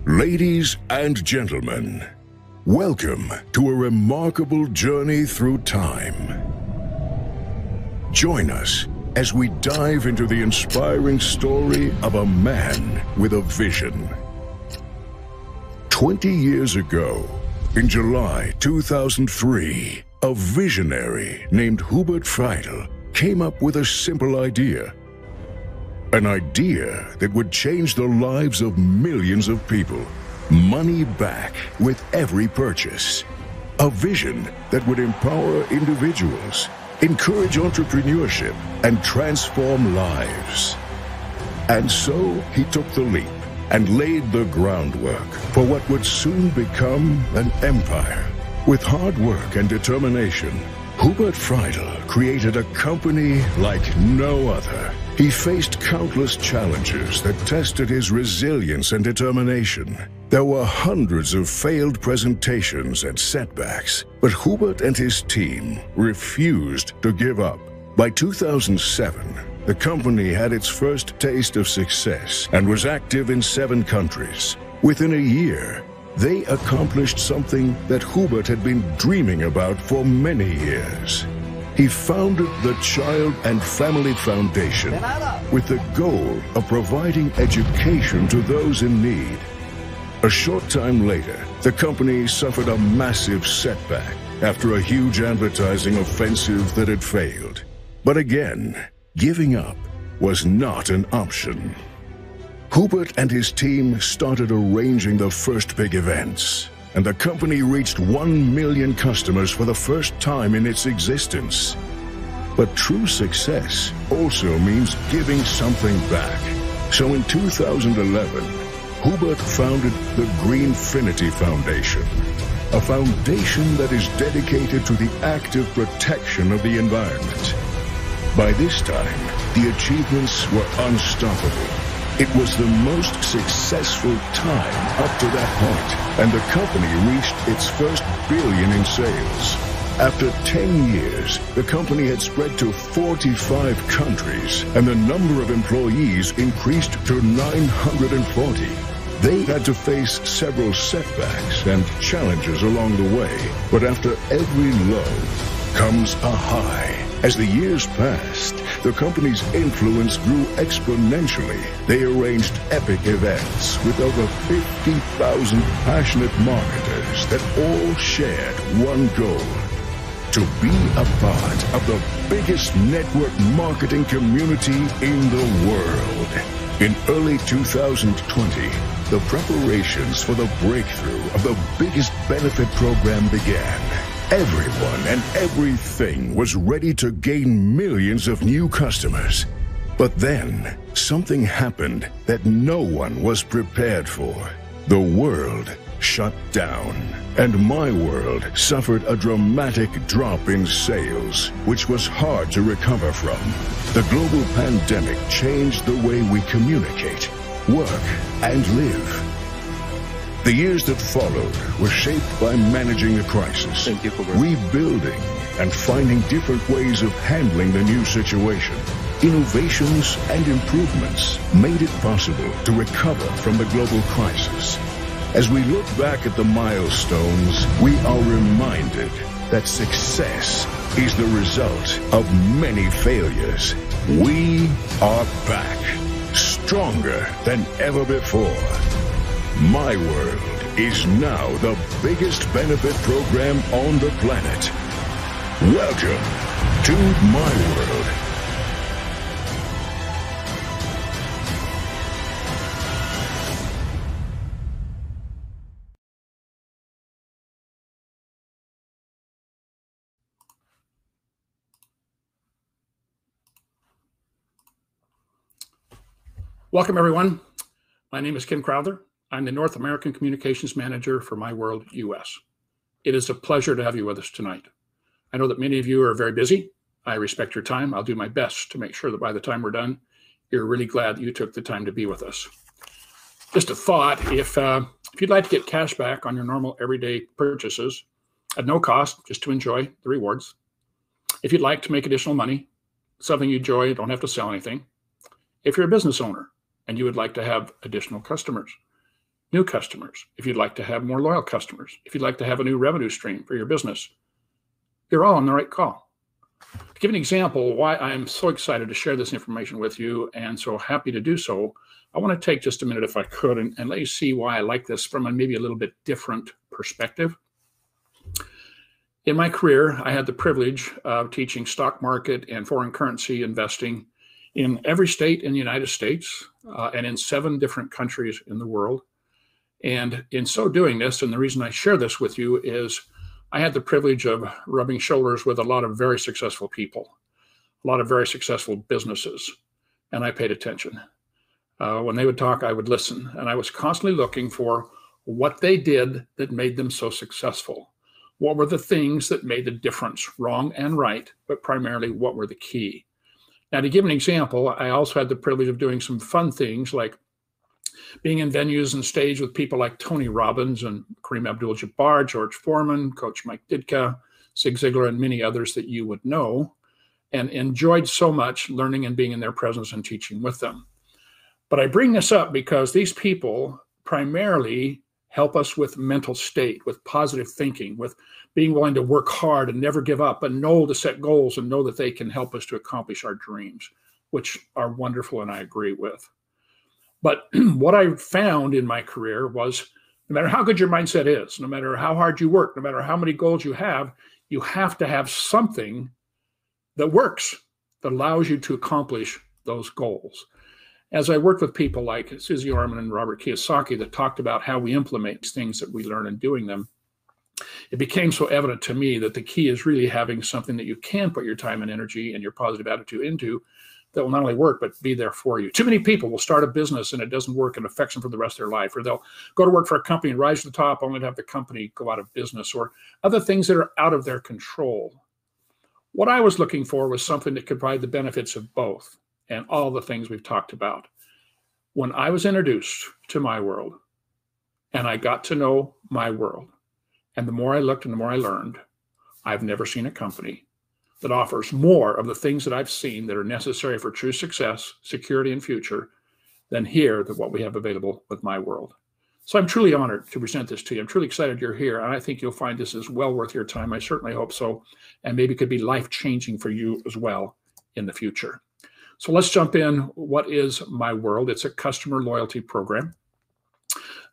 Ladies and gentlemen, welcome to a remarkable journey through time. Join us as we dive into the inspiring story of a man with a vision. 20 years ago, in July 2003, a visionary named Hubert Friedel came up with a simple idea. An idea that would change the lives of millions of people. Money back with every purchase. A vision that would empower individuals, encourage entrepreneurship, and transform lives. And so he took the leap and laid the groundwork for what would soon become an empire. With hard work and determination, Hubert Friedel created a company like no other. He faced countless challenges that tested his resilience and determination. There were hundreds of failed presentations and setbacks, but Hubert and his team refused to give up. By 2007, the company had its first taste of success and was active in 7 countries. Within a year, they accomplished something that Hubert had been dreaming about for many years. He founded the Child and Family Foundation with the goal of providing education to those in need. A short time later, the company suffered a massive setback after a huge advertising offensive that had failed. But again, giving up was not an option. Hubert and his team started arranging the first big events, and the company reached 1 million customers for the first time in its existence. But true success also means giving something back. So in 2011, Hubert founded the Greenfinity Foundation, a foundation that is dedicated to the active protection of the environment. By this time, the achievements were unstoppable. It was the most successful time up to that point, and the company reached its first billion in sales. After 10 years, the company had spread to 45 countries, and the number of employees increased to 940. They had to face several setbacks and challenges along the way, but after every low comes a high. As the years passed, the company's influence grew exponentially. They arranged epic events with over 50,000 passionate marketers that all shared one goal: to be a part of the biggest network marketing community in the world. In early 2020, the preparations for the breakthrough of the biggest benefit program began. Everyone and everything was ready to gain millions of new customers. But then, something happened that no one was prepared for. The world shut down, and my world suffered a dramatic drop in sales, which was hard to recover from. The global pandemic changed the way we communicate, work, and live. The years that followed were shaped by managing the crisis, rebuilding, and finding different ways of handling the new situation. Innovations and improvements made it possible to recover from the global crisis. As we look back at the milestones, we are reminded that success is the result of many failures. We are back, stronger than ever before. My World is now the biggest benefit program on the planet. Welcome to My World. Welcome, everyone. My name is Ken Crowther. I'm the North American Communications Manager for My World US. It is a pleasure to have you with us tonight. I know that many of you are very busy. I respect your time. I'll do my best to make sure that by the time we're done, you're really glad that you took the time to be with us. Just a thought, if you'd like to get cash back on your normal everyday purchases at no cost, just to enjoy the rewards. If you'd like to make additional money, something you enjoy, you don't have to sell anything. If you're a business owner and you would like to have additional customers, new customers, if you'd like to have more loyal customers, if you'd like to have a new revenue stream for your business, you're all on the right call. To give an example why I'm so excited to share this information with you and so happy to do so, I want to take just a minute, if I could, and let you see why I like this from a maybe a little bit different perspective. In my career, I had the privilege of teaching stock market and foreign currency investing in every state in the United States and in 7 different countries in the world. And in so doing this, and the reason I share this with you is I had the privilege of rubbing shoulders with a lot of very successful people, a lot of very successful businesses, and I paid attention. When they would talk, I would listen, and I was constantly looking for what they did that made them so successful. What were the things that made the difference, wrong and right, but primarily what were the key? Now, to give an example, I also had the privilege of doing some fun things like being in venues and stage with people like Tony Robbins and Kareem Abdul-Jabbar, George Foreman, Coach Mike Ditka, Zig Ziglar, and many others that you would know, and enjoyed so much learning and being in their presence and teaching with them. But I bring this up because these people primarily help us with mental state, with positive thinking, with being willing to work hard and never give up and know to set goals and know that they can help us to accomplish our dreams, which are wonderful and I agree with. But what I found in my career was no matter how good your mindset is, no matter how hard you work, no matter how many goals you have to have something that works, that allows you to accomplish those goals. As I worked with people like Susie Orman and Robert Kiyosaki that talked about how we implement things that we learn in doing them, it became so evident to me that the key is really having something that you can put your time and energy and your positive attitude into that will not only work, but be there for you. Too many people will start a business and it doesn't work and affects them for the rest of their life, or they'll go to work for a company and rise to the top only to have the company go out of business, or other things that are out of their control. What I was looking for was something that could provide the benefits of both and all the things we've talked about. When I was introduced to my world and I got to know my world, and the more I looked and the more I learned, I've never seen a company that offers more of the things that I've seen that are necessary for true success, security, and future than what we have available with my world. So I'm truly honored to present this to you. I'm truly excited you're here, and I think you'll find this is well worth your time. I certainly hope so, and maybe it could be life-changing for you as well in the future. So let's jump in. What is my world? It's a customer loyalty program.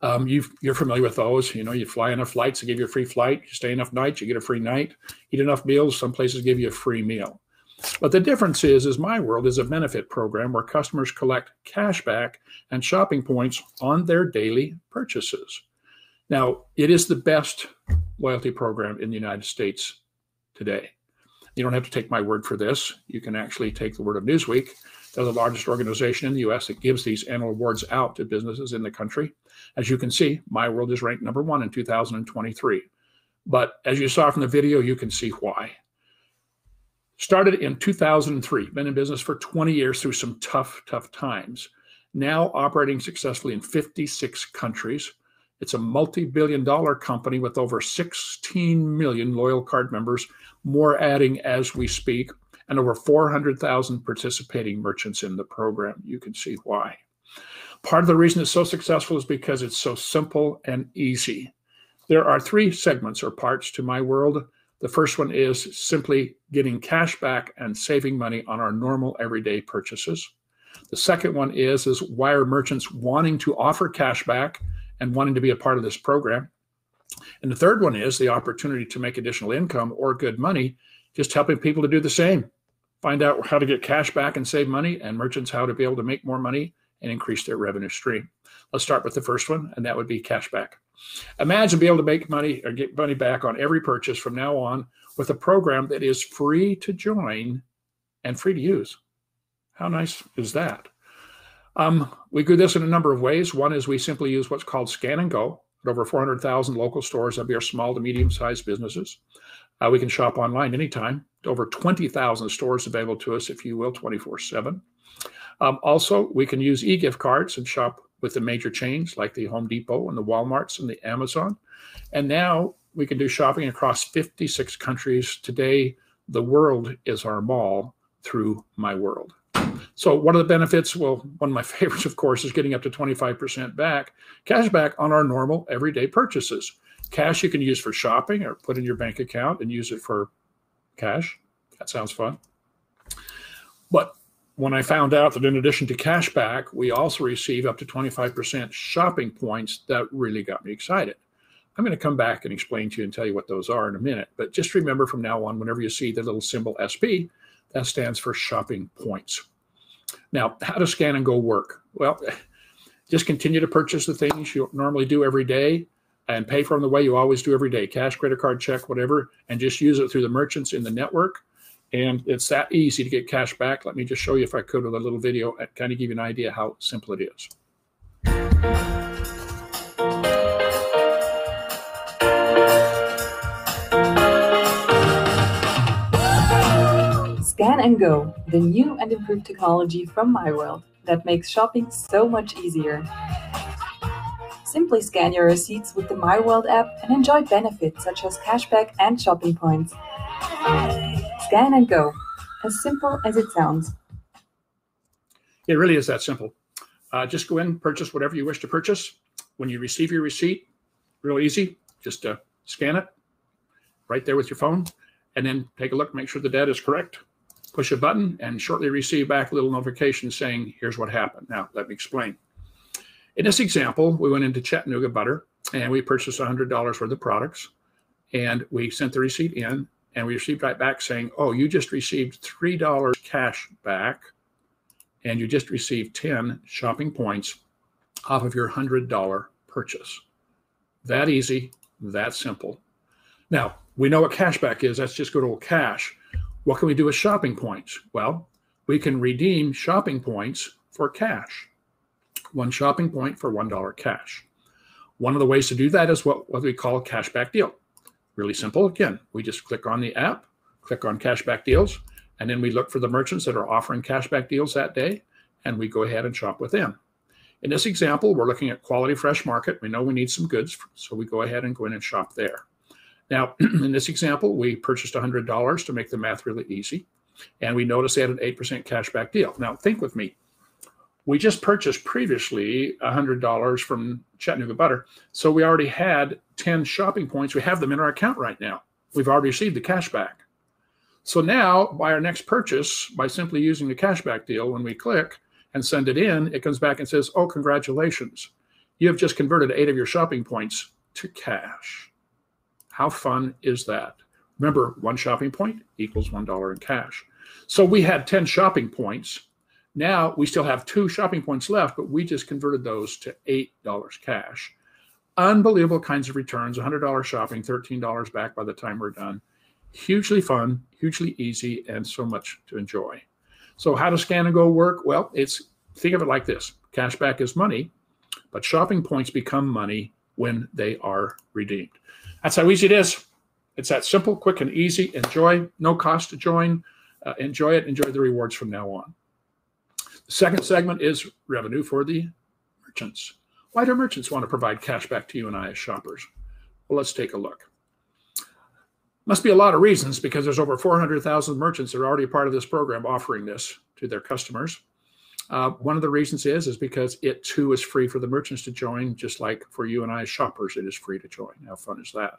You're familiar with those. You know, you fly enough flights to give you a free flight. You stay enough nights, you get a free night. Eat enough meals, some places give you a free meal. But the difference is my world is a benefit program where customers collect cash back and shopping points on their daily purchases. Now, it is the best loyalty program in the United States today. You don't have to take my word for this. You can actually take the word of Newsweek. They're the largest organization in the U.S. that gives these annual awards out to businesses in the country. As you can see, my world is ranked number 1 in 2023. But as you saw from the video, you can see why. Started in 2003, been in business for 20 years through some tough times. Now operating successfully in 56 countries. It's a multi-billion-dollar company with over 16 million loyal card members, more adding as we speak, and over 400,000 participating merchants in the program. You can see why. Part of the reason it's so successful is because it's so simple and easy. There are 3 segments or parts to my world. The first one is simply getting cash back and saving money on our normal everyday purchases. The second one is why are merchants wanting to offer cash back and wanting to be a part of this program. And the third one is the opportunity to make additional income or good money, just helping people to do the same. Find out how to get cash back and save money, and merchants how to be able to make more money and increase their revenue stream. Let's start with the first one, and that would be cash back. Imagine being able to make money or get money back on every purchase from now on with a program that is free to join and free to use. How nice is that? We do this in a number of ways. One is we simply use what's called Scan and Go at over 400,000 local stores that are small to medium-sized businesses. We can shop online anytime. Over 20,000 stores available to us, if you will, 24/7. Also, we can use e-gift cards and shop with the major chains like the Home Depot and the Walmarts and the Amazon. And now we can do shopping across 56 countries. Today, the world is our mall through my world. So what are the benefits? Well, one of my favorites, of course, is getting up to 25% back, cash back on our normal everyday purchases. Cash you can use for shopping or put in your bank account and use it for cash. That sounds fun. But when I found out that in addition to cash back, we also receive up to 25% shopping points, that really got me excited. I'm going to come back and explain to you and tell you what those are in a minute. But just remember from now on, whenever you see the little symbol SP, that stands for shopping points. Now, how does Scan and Go work? Well, just continue to purchase the things you normally do every day and pay for them the way you always do every day, cash, credit card, check, whatever, and just use it through the merchants in the network. And it's that easy to get cash back. Let me just show you, if I could, with a little video and kind of give you an idea how simple it is. Scan and Go, the new and improved technology from my world that makes shopping so much easier. Simply scan your receipts with the My World app and enjoy benefits such as cashback and shopping points. Scan and Go, as simple as it sounds. It really is that simple. Just go in, purchase whatever you wish to purchase. When you receive your receipt, real easy, just scan it right there with your phone, and then take a look, make sure the data is correct. Push a button and shortly receive back a little notification saying, here's what happened. Now, let me explain. In this example, we went into Chattanooga Butter and we purchased $100 worth of products, and we sent the receipt in and we received right back saying, oh, you just received $3 cash back and you just received 10 shopping points off of your $100 purchase. That easy, that simple. Now, we know what cashback is. Let's just go to cash. What can we do with shopping points? Well, we can redeem shopping points for cash. One shopping point for $1 cash. One of the ways to do that is what we call a cashback deal. Really simple. Again, we just click on the app, click on cashback deals, and then we look for the merchants that are offering cashback deals that day, and we go ahead and shop with them. In this example, we're looking at Quality Fresh Market. We know we need some goods, so we go ahead and go in and shop there. Now, in this example, we purchased $100 to make the math really easy, and we noticed they had an 8% cashback deal. Now, think with me. We just purchased previously $100 from Chattanooga Butter, so we already had 10 shopping points. We have them in our account right now. We've already received the cashback. So now, by our next purchase, by simply using the cashback deal, when we click and send it in, it comes back and says, oh, congratulations. You have just converted 8 of your shopping points to cash. How fun is that? Remember, one shopping point equals $1 in cash. So we had 10 shopping points. Now we still have 2 shopping points left, but we just converted those to $8 cash. Unbelievable kinds of returns, $100 shopping, $13 back by the time we're done. Hugely fun, hugely easy, and so much to enjoy. So how does Scan and Go work? Well, think of it like this. Cashback is money, but shopping points become money when they are redeemed. That's how easy it is. It's that simple, quick, and easy. Enjoy. No cost to join. Enjoy it. Enjoy the rewards from now on. The second segment is revenue for the merchants. Why do merchants want to provide cash back to you and I as shoppers? Well, let's take a look. Must be a lot of reasons, because there's over 400,000 merchants that are already a part of this program offering this to their customers. One of the reasons is because it too is free for the merchants to join, just like for you and I as shoppers, it is free to join. How fun is that?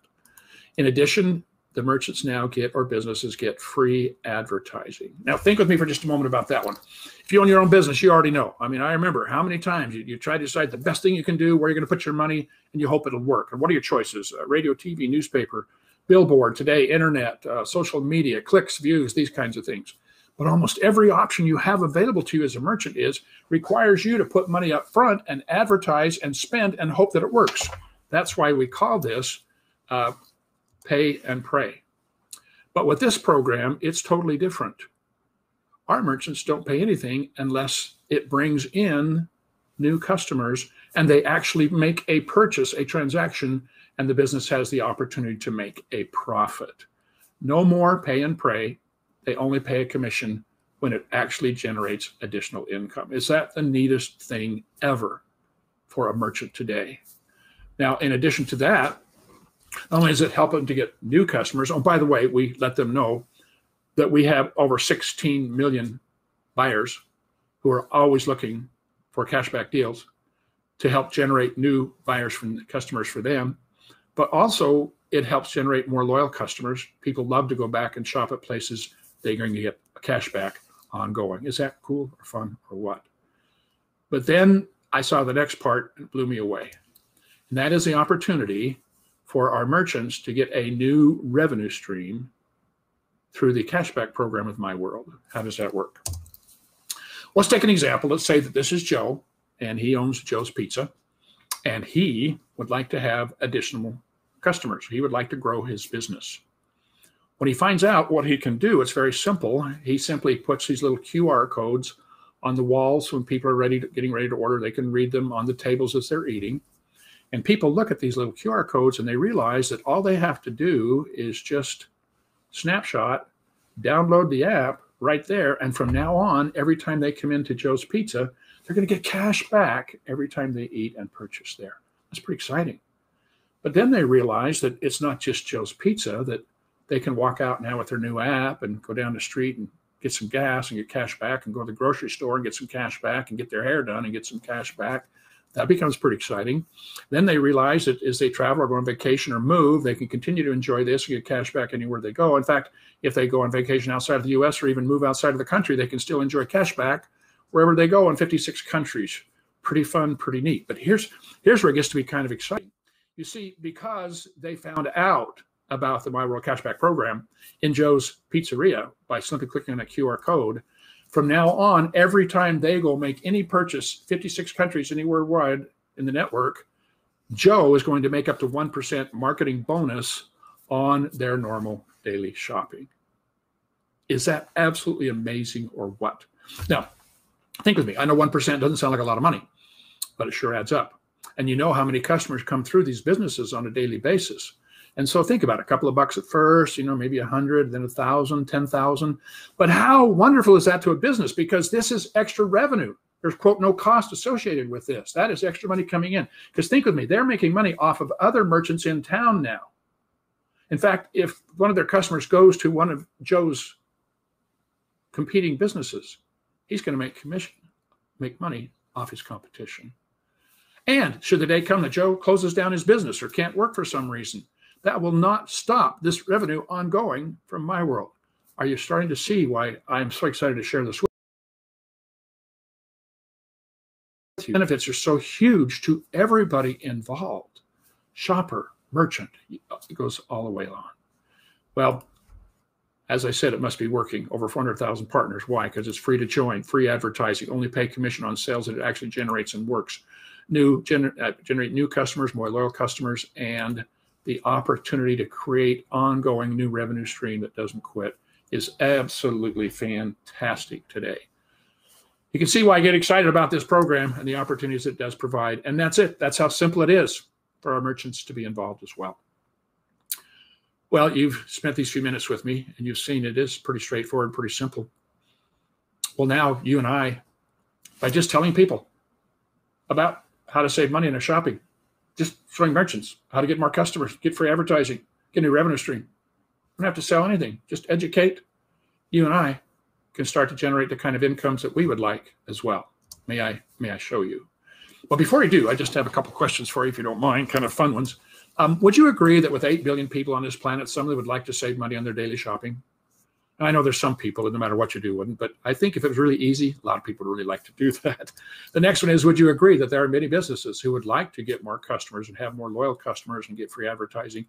In addition, the merchants now get, or businesses get, free advertising. Now think with me for just a moment about that one. If you own your own business, you already know. I mean, I remember how many times you try to decide the best thing you can do, where you're going to put your money, and you hope it'll work. And what are your choices? Radio, TV, newspaper, billboard, today, internet, social media, clicks, views, these kinds of things. But almost every option you have available to you as a merchant requires you to put money up front and advertise and spend and hope that it works. That's why we call this pay and pray. But with this program, it's totally different. Our merchants don't pay anything unless it brings in new customers and they actually make a purchase, a transaction, and the business has the opportunity to make a profit. No more pay and pray. They only pay a commission when it actually generates additional income. Is that the neatest thing ever for a merchant today? Now, in addition to that, not only does it help them to get new customers, oh, by the way, we let them know that we have over 16 million buyers who are always looking for cashback deals to help generate new buyers from customers for them. But also it helps generate more loyal customers. People love to go back and shop at places they're going to get a cashback ongoing. Is that cool or fun or what? But then I saw the next part and it blew me away. And that is the opportunity for our merchants to get a new revenue stream through the cashback program with My World. How does that work? Let's take an example. Let's say that this is Joe, and he owns Joe's Pizza, and he would like to have additional customers. He would like to grow his business. When he finds out what he can do, it's very simple. He simply puts these little QR codes on the walls when people are getting ready to order. They can read them on the tables as they're eating. And people look at these little QR codes and they realize that all they have to do is just snapshot, download the app right there. And from now on, every time they come into Joe's Pizza, they're going to get cash back every time they eat and purchase there. That's pretty exciting. But then they realize that it's not just Joe's Pizza, that they can walk out now with their new app and go down the street and get some gas and get cash back, and go to the grocery store and get some cash back, and get their hair done and get some cash back. That becomes pretty exciting. Then they realize that as they travel or go on vacation or move, they can continue to enjoy this and get cash back anywhere they go. In fact, if they go on vacation outside of the US or even move outside of the country, they can still enjoy cash back wherever they go in 56 countries. Pretty fun, pretty neat. But here's where it gets to be kind of exciting. You see, because they found out about the My World Cashback program in Joe's Pizzeria by simply clicking on a QR code, from now on, every time they go make any purchase, 56 countries anywhere wide in the network, Joe is going to make up to 1% marketing bonus on their normal daily shopping. Is that absolutely amazing or what? Now, think with me. I know 1% doesn't sound like a lot of money, but it sure adds up. And you know how many customers come through these businesses on a daily basis. And so think about it, a couple of bucks at first, maybe 100, then 1,000, 10,000. But how wonderful is that to a business? Because this is extra revenue. There's, quote, no cost associated with this. That is extra money coming in. Because think with me, they're making money off of other merchants in town now. In fact, if one of their customers goes to one of Joe's competing businesses, he's going to make money off his competition. And should the day come that Joe closes down his business or can't work for some reason, that will not stop this revenue ongoing from My World. Are you starting to see why I'm so excited to share this with you? Benefits are so huge to everybody involved. Shopper, merchant, it goes all the way on. Well, as I said, it must be working. Over 400,000 partners. Why? Because it's free to join, free advertising, only pay commission on sales that it actually generates and works. Generate new customers, more loyal customers, and the opportunity to create ongoing new revenue stream that doesn't quit is absolutely fantastic today. You can see why I get excited about this program and the opportunities it does provide. And that's it. That's how simple it is for our merchants to be involved as well. Well, you've spent these few minutes with me and you've seen it is pretty straightforward, pretty simple. Well, now you and I, by just telling people about how to save money in their shopping, just showing merchants how to get more customers, get free advertising, get a new revenue stream. We don't have to sell anything. Just educate. You and I can start to generate the kind of incomes that we would like as well. May I show you? Well, before I do, I just have a couple questions for you, if you don't mind, kind of fun ones. Would you agree that with 8 billion people on this planet, somebody would like to save money on their daily shopping? And I know there's some people that no matter what you do wouldn't, but I think if it was really easy, a lot of people would really like to do that. The next one is, would you agree that there are many businesses who would like to get more customers and have more loyal customers and get free advertising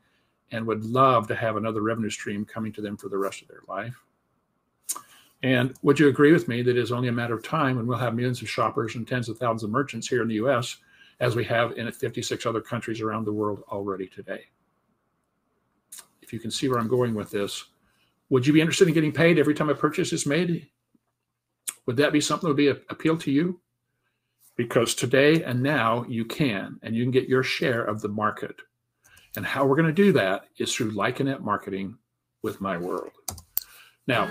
and would love to have another revenue stream coming to them for the rest of their life? And would you agree with me that it is only a matter of time when we'll have millions of shoppers and tens of thousands of merchants here in the US as we have in 56 other countries around the world already today? If you can see where I'm going with this, would you be interested in getting paid every time a purchase is made? Would that be something that would be appeal to you? Because today and now you can, and you can get your share of the market. And how we're going to do that is through like-and-net marketing with My World. Now,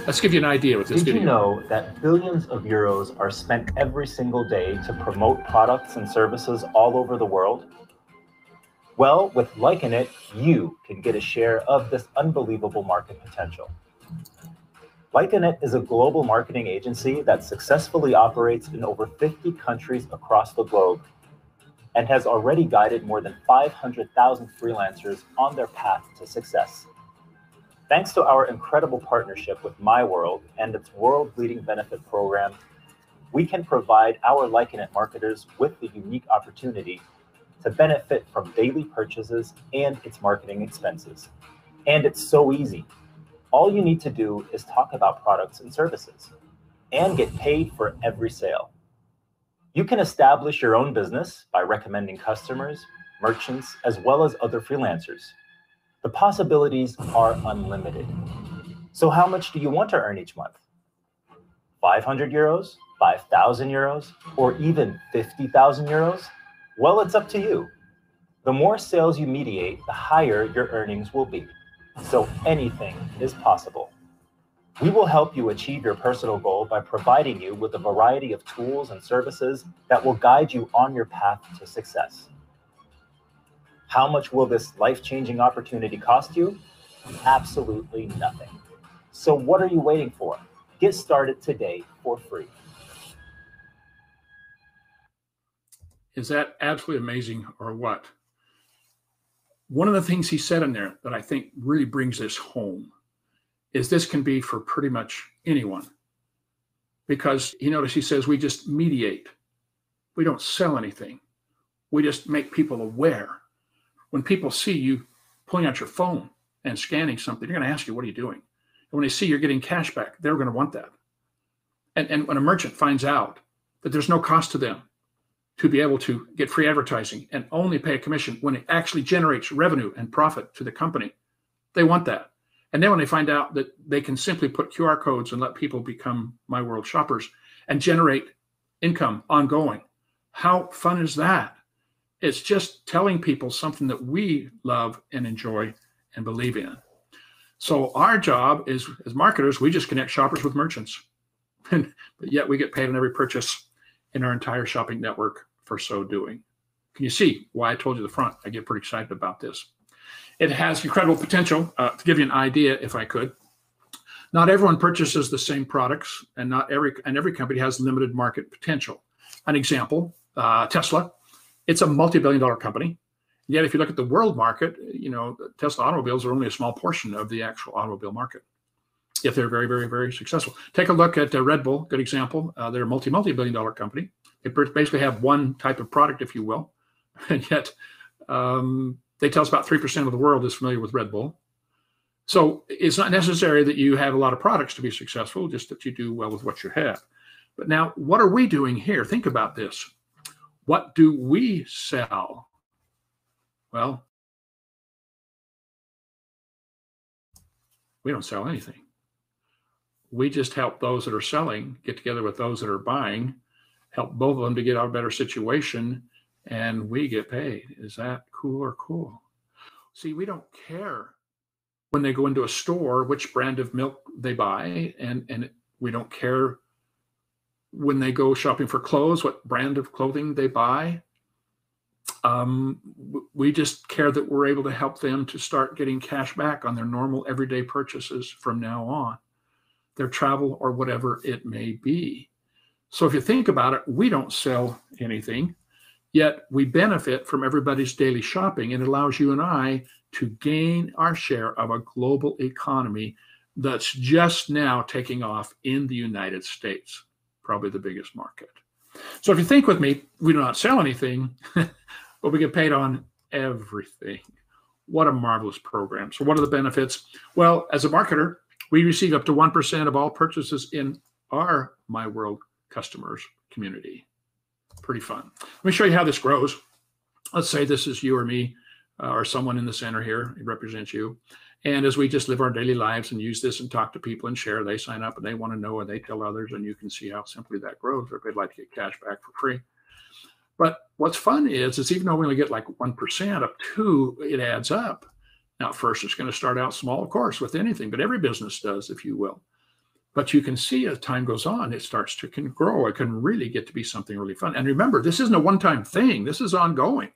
let's give you an idea with this video. Did you know that billions of euros are spent every single day to promote products and services all over the world? Well, with Like-and-It, you can get a share of this unbelievable market potential. Likenet is a global marketing agency that successfully operates in over 50 countries across the globe and has already guided more than 500,000 freelancers on their path to success. Thanks to our incredible partnership with MyWorld and its world-leading benefit program, we can provide our Likenet marketers with the unique opportunity to benefit from daily purchases and its marketing expenses. And it's so easy. All you need to do is talk about products and services and get paid for every sale. You can establish your own business by recommending customers, merchants, as well as other freelancers. The possibilities are unlimited. So how much do you want to earn each month? 500 euros, 5,000 euros, or even 50,000 euros? Well, it's up to you. The more sales you mediate, the higher your earnings will be. So anything is possible. We will help you achieve your personal goal by providing you with a variety of tools and services that will guide you on your path to success. How much will this life-changing opportunity cost you? Absolutely nothing. So what are you waiting for? Get started today for free. Is that absolutely amazing or what? One of the things he said in there that I think really brings this home is this can be for pretty much anyone. Because you notice he says we just mediate. We don't sell anything. We just make people aware. When people see you pulling out your phone and scanning something, they're going to ask you, what are you doing? And when they see you're getting cash back, they're going to want that. And when a merchant finds out that there's no cost to them to be able to get free advertising and only pay a commission when it actually generates revenue and profit to the company, they want that. And then when they find out that they can simply put QR codes and let people become MyWorld shoppers and generate income ongoing, how fun is that? It's just telling people something that we love and enjoy and believe in. So our job is, as marketers, we just connect shoppers with merchants. But yet we get paid on every purchase in our entire shopping network for so doing. Can you see why I told you the front? I get pretty excited about this. It has incredible potential. To give you an idea, if I could, not everyone purchases the same products, and every company has limited market potential. An example, Tesla. It's a multi-billion-dollar company. Yet, if you look at the world market, you know, Tesla automobiles are only a small portion of the actual automobile market. Yet they're very, very, very successful. Take a look at Red Bull, good example. They're a multi-billion-dollar company. They basically have one type of product, if you will, and yet they tell us about 3% of the world is familiar with Red Bull. So it's not necessary that you have a lot of products to be successful, just that you do well with what you have. But now, what are we doing here? Think about this. What do we sell? Well, we don't sell anything. We just help those that are selling get together with those that are buying, help both of them to get out of a better situation, and we get paid. Is that cool or cool? See, we don't care when they go into a store which brand of milk they buy, and we don't care when they go shopping for clothes, what brand of clothing they buy. We just care that we're able to help them to start getting cash back on their normal everyday purchases from now on, their travel or whatever it may be. So if you think about it, we don't sell anything, yet we benefit from everybody's daily shopping, and it allows you and I to gain our share of a global economy that's just now taking off in the United States, probably the biggest market. So if you think with me, we do not sell anything, but we get paid on everything. What a marvelous program. So what are the benefits? Well, as a marketer, we receive up to 1% of all purchases in our MyWorld customers community. Pretty fun. Let me show you how this grows. Let's say this is you or me or someone in the center here. It represents you. And as we just live our daily lives and use this and talk to people and share, they sign up and they want to know and they tell others, and you can see how simply that grows. Or if they'd like to get cash back for free. But what's fun is even though we only get like 1% up to, it adds up. Now, first, it's going to start out small, of course, with anything, but every business does, if you will. But you can see as time goes on, it starts to grow. It can really get to be something really fun. And remember, this isn't a one-time thing. This is ongoing.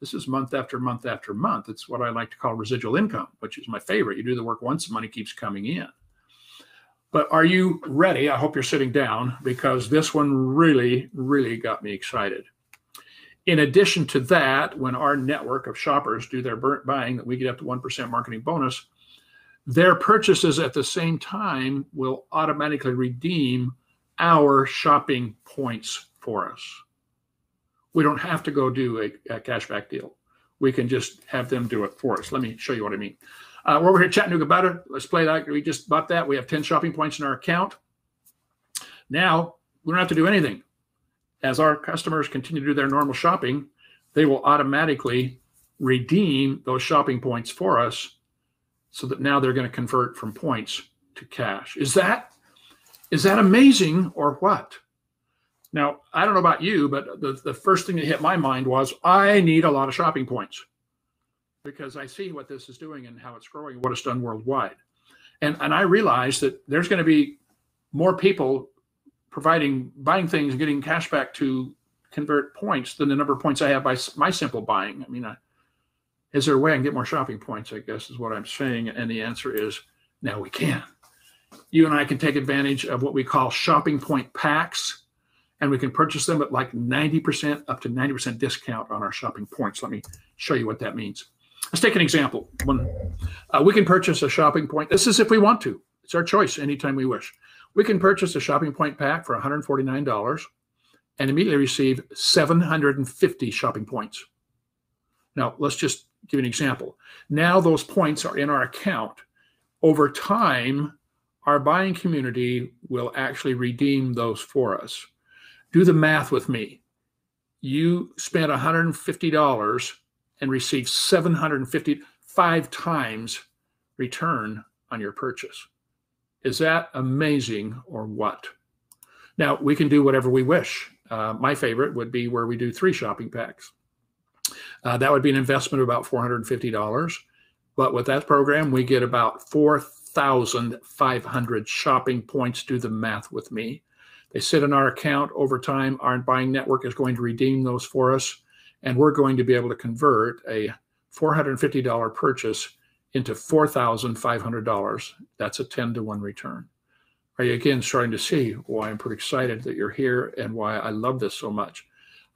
This is month after month after month. It's what I like to call residual income, which is my favorite. You do the work once, the money keeps coming in. But are you ready? I hope you're sitting down, because this one really, really got me excited. In addition to that, when our network of shoppers do their buying, that we get up to 1% marketing bonus, their purchases at the same time will automatically redeem our shopping points for us. We don't have to go do a cashback deal. We can just have them do it for us. Let me show you what I mean. We're over here at Chattanooga about it. Let's play that. We just bought that. We have 10 shopping points in our account. Now, we don't have to do anything. As our customers continue to do their normal shopping, they will automatically redeem those shopping points for us, so that now they're going to convert from points to cash. Is that amazing or what? Now, I don't know about you, but the first thing that hit my mind was, I need a lot of shopping points, because I see what this is doing and how it's growing, what it's done worldwide. And I realized that there's going to be more people buying things and getting cash back to convert points than the number of points I have by my simple buying. I mean, is there a way I can get more shopping points, I guess is what I'm saying. And the answer is, now we can. You and I can take advantage of what we call shopping point packs, and we can purchase them at like 90%, up to 90% discount on our shopping points. Let me show you what that means. Let's take an example. We can purchase a shopping point. This is if we want to. It's our choice anytime we wish. We can purchase a shopping point pack for $149 and immediately receive 750 shopping points. Now, let's just give you an example. Now those points are in our account. Over time, our buying community will actually redeem those for us. Do the math with me. You spent $150 and received 755 times return on your purchase. Is that amazing or what? Now, we can do whatever we wish. My favorite would be where we do 3 shopping packs. That would be an investment of about $450. But with that program, we get about 4,500 shopping points. Do the math with me. They sit in our account over time. Our buying network is going to redeem those for us, and we're going to be able to convert a $450 purchase into $4,500. That's a 10-to-1 return. Are you again starting to see why I'm pretty excited that you're here and why I love this so much?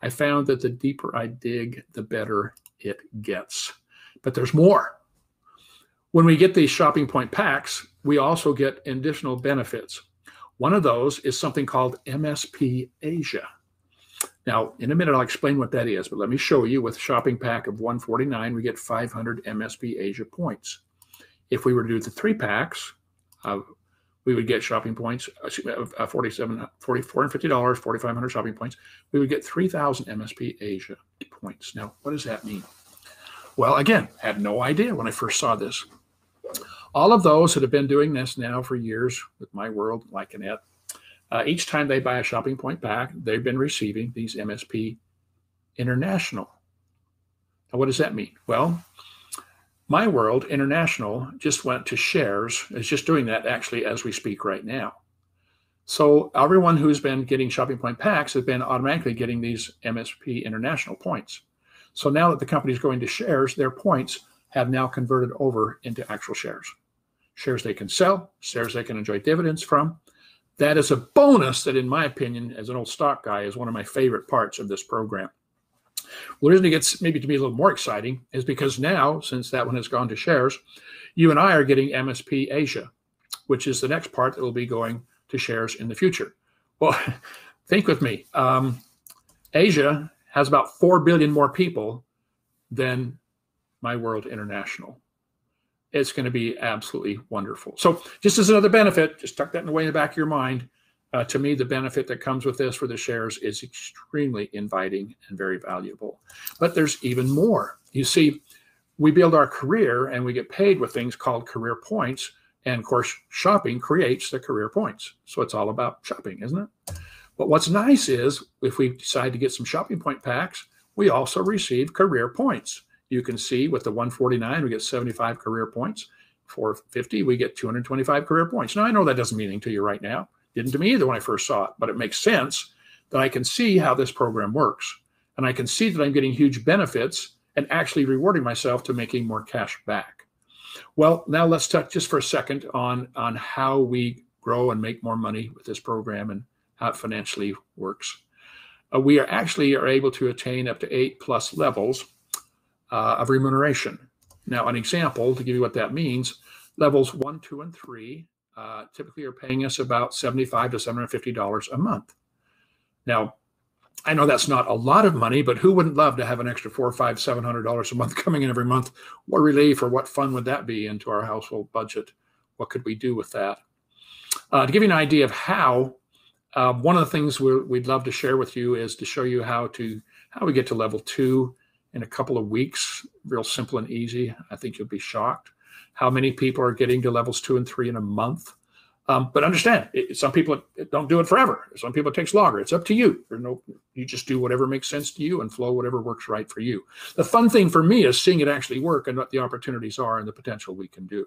I found that the deeper I dig, the better it gets. But there's more. When we get these shopping point packs, we also get additional benefits. One of those is something called MSP Asia. Now, in a minute, I'll explain what that is, but let me show you. With a shopping pack of $149, we get 500 MSP Asia points. If we were to do the 3 packs, we would get shopping points, $450, 4,500 shopping points. We would get 3,000 MSP Asia points. Now, what does that mean? Well, again, had no idea when I first saw this. All of those that have been doing this now for years with My World, like Annette, each time they buy a shopping point pack, they've been receiving these MSP International. Now, what does that mean? Well, My World International just went to shares. It's just doing that actually as we speak right now. So everyone who's been getting shopping point packs has been automatically getting these MSP International points. So now that the company is going to shares, their points have now converted over into actual shares. Shares they can sell, shares they can enjoy dividends from. That is a bonus that, in my opinion, as an old stock guy, is one of my favorite parts of this program. What reason it gets maybe to be a little more exciting is because now, since that one has gone to shares, you and I are getting MSP Asia, which is the next part that will be going to shares in the future. Well, think with me. Asia has about 4 billion more people than My World International. It's going to be absolutely wonderful. So just as another benefit, just tuck that in the way in the back of your mind. To me, the benefit that comes with this for the shares is extremely inviting and very valuable. But there's even more. You see, we build our career and we get paid with things called career points. And of course, shopping creates the career points. So it's all about shopping, isn't it? But what's nice is if we decide to get some shopping point packs, we also receive career points. You can see with the $149, we get 75 career points. $450, we get 225 career points. Now, I know that doesn't mean anything to you right now. Didn't to me either when I first saw it, but it makes sense that I can see how this program works. And I can see that I'm getting huge benefits and actually rewarding myself to making more cash back. Well, now let's touch just for a second on how we grow and make more money with this program and how it financially works. We are able to attain up to 8+ levels of remuneration. Now, an example to give you what that means, levels 1, 2, and 3 typically are paying us about $75 to $750 a month. Now, I know that's not a lot of money, but who wouldn't love to have an extra $400, $500, $700 a month coming in every month? What relief or what fun would that be into our household budget? What could we do with that? To give you an idea of how, one of the things we'd love to share with you is to show you how we get to level 2 in a couple of weeks. Real simple and easy. I think you'll be shocked how many people are getting to levels 2 and 3 in a month. But understand, some people don't do it forever. Some people it takes longer. It's up to you. You just do whatever makes sense to you and flow whatever works right for you. The fun thing for me is seeing it actually work and what the opportunities are and the potential we can do.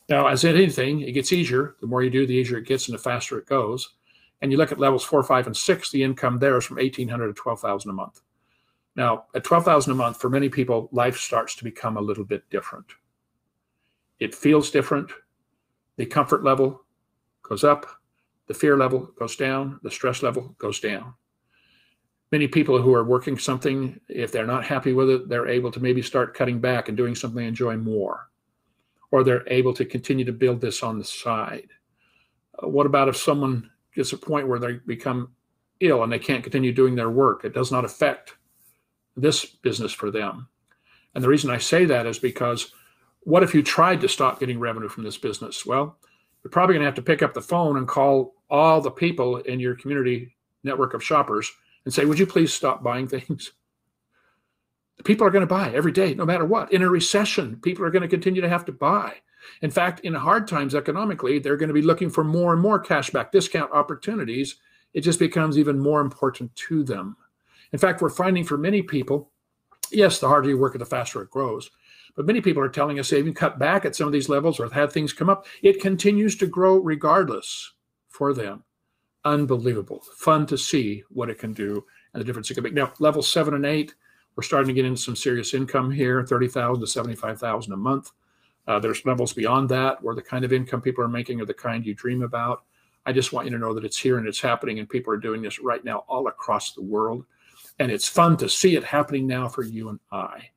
Now, as in anything, it gets easier. The more you do, the easier it gets and the faster it goes. And you look at levels 4, 5, and 6, the income there is from $1,800 to $12,000 a month. Now, at $12,000 a month, for many people, life starts to become a little bit different. It feels different. The comfort level goes up, the fear level goes down, the stress level goes down. Many people who are working something, if they're not happy with it, they're able to maybe start cutting back and doing something they enjoy more. Or they're able to continue to build this on the side. What about if someone gets a point where they become ill and they can't continue doing their work? It does not affect this business for them. And the reason I say that is because what if you tried to stop getting revenue from this business? Well, you're probably going to have to pick up the phone and call all the people in your community network of shoppers and say, would you please stop buying things? The people are going to buy every day, no matter what. In a recession, people are going to continue to have to buy. In fact, in hard times economically, they're going to be looking for more and more cashback discount opportunities. It just becomes even more important to them. In fact, we're finding for many people, yes, the harder you work, the faster it grows. But many people are telling us they even cut back at some of these levels or have had things come up. It continues to grow regardless for them. Unbelievable. Fun to see what it can do and the difference it can make. Now, level 7 and 8, we're starting to get into some serious income here, $30,000 to $75,000 a month. There's levels beyond that where the kind of income people are making are the kind you dream about. I just want you to know that it's here and it's happening, and people are doing this right now all across the world. And it's fun to see it happening now for you and I.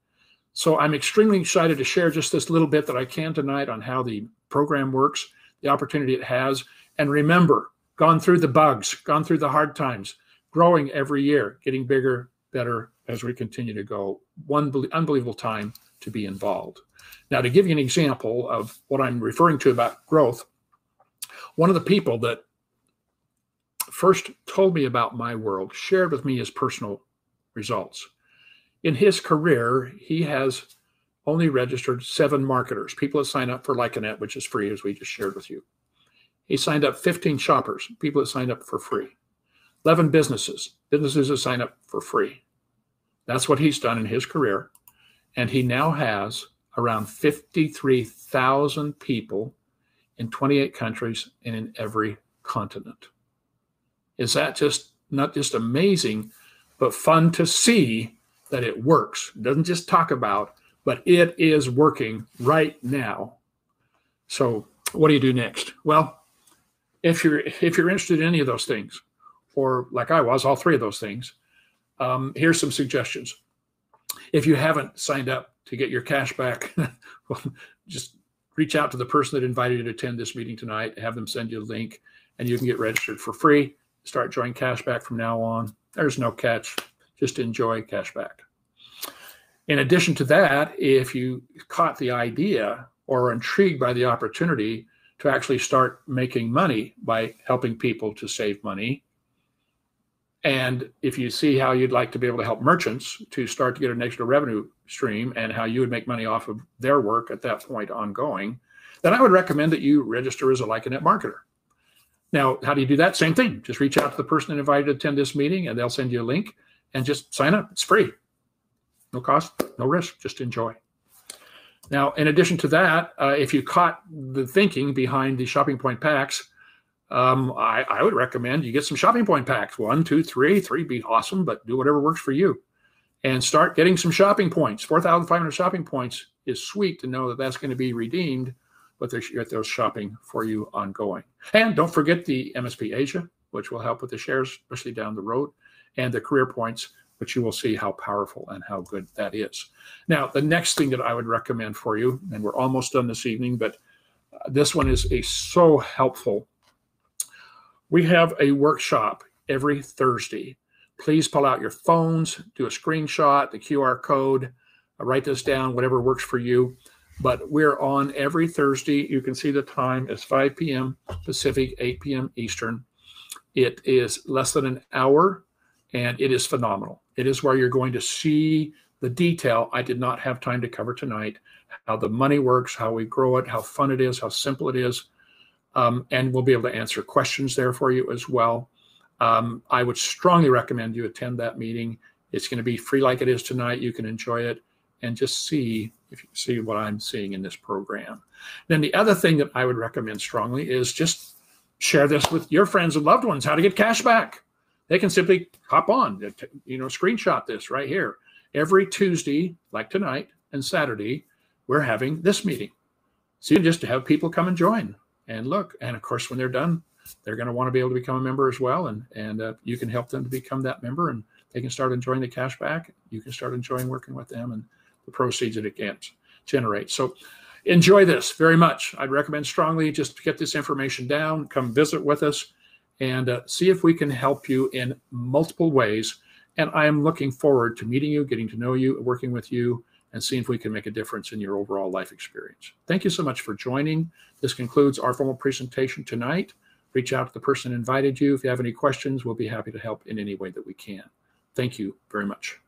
So I'm extremely excited to share just this little bit that I can tonight on how the program works, the opportunity it has. And remember, gone through the bugs, gone through the hard times, growing every year, getting bigger, better as we continue to go. One unbelievable time to be involved. Now, to give you an example of what I'm referring to about growth, one of the people that first told me about my world shared with me his personal results. In his career, he has only registered 7 marketers, people that sign up for Like a Net, which is free, as we just shared with you. He signed up 15 shoppers, people that signed up for free. 11 businesses that sign up for free. That's what he's done in his career. And he now has around 53,000 people in 28 countries and in every continent. Is that just not just amazing, but fun to see that it works? It doesn't just talk about, but it is working right now. So what do you do next? Well, if you're interested in any of those things, or like I was, all 3 of those things, here's some suggestions. If you haven't signed up to get your cash back, well, just reach out to the person that invited you to attend this meeting tonight, have them send you a link, and you can get registered for free. Start enjoying cash back from now on. There's no catch. Just enjoy cash back. In addition to that, if you caught the idea or are intrigued by the opportunity to actually start making money by helping people to save money, and if you see how you'd like to be able to help merchants to start to get an extra revenue stream and how you would make money off of their work at that point ongoing, then I would recommend that you register as a Like a Net marketer. Now, how do you do that? Same thing. Just reach out to the person that invited you to attend this meeting, and they'll send you a link, and just sign up. It's free. No cost, no risk, just enjoy. Now, in addition to that, if you caught the thinking behind the shopping point packs, I would recommend you get some shopping point packs. 1, 2, 3. 3 be awesome, but do whatever works for you. And start getting some shopping points. 4,500 shopping points is sweet to know that that's going to be redeemed with those shopping for you ongoing. And don't forget the MSP Asia, which will help with the shares, especially down the road, and the career points, which you will see how powerful and how good that is. Now, the next thing that I would recommend for you, and we're almost done this evening, but this one is so helpful. We have a workshop every Thursday. Please pull out your phones, do a screenshot, the QR code, write this down, whatever works for you. But we're on every Thursday. You can see the time is 5 p.m. Pacific, 8 p.m. Eastern. It is less than an hour, and it is phenomenal. It is where you're going to see the detail I did not have time to cover tonight, how the money works, how we grow it, how fun it is, how simple it is. And we'll be able to answer questions there for you as well. I would strongly recommend you attend that meeting. It's going to be free like it is tonight. You can enjoy it and just see if you see what I'm seeing in this program. Then the other thing that I would recommend strongly is just share this with your friends and loved ones, how to get cash back. They can simply hop on, screenshot this right here. Every Tuesday, like tonight, and Saturday, we're having this meeting. So you just have people come and join and look. And of course, when they're done, they're going to want to be able to become a member as well. And you can help them to become that member, and they can start enjoying the cash back. You can start enjoying working with them and the proceeds that it can generate. So enjoy this very much. I'd recommend strongly just to get this information down, come visit with us, and see if we can help you in multiple ways. And I am looking forward to meeting you, getting to know you, working with you, and seeing if we can make a difference in your overall life experience. Thank you so much for joining. This concludes our formal presentation tonight. Reach out to the person who invited you. If you have any questions, we'll be happy to help in any way that we can. Thank you very much.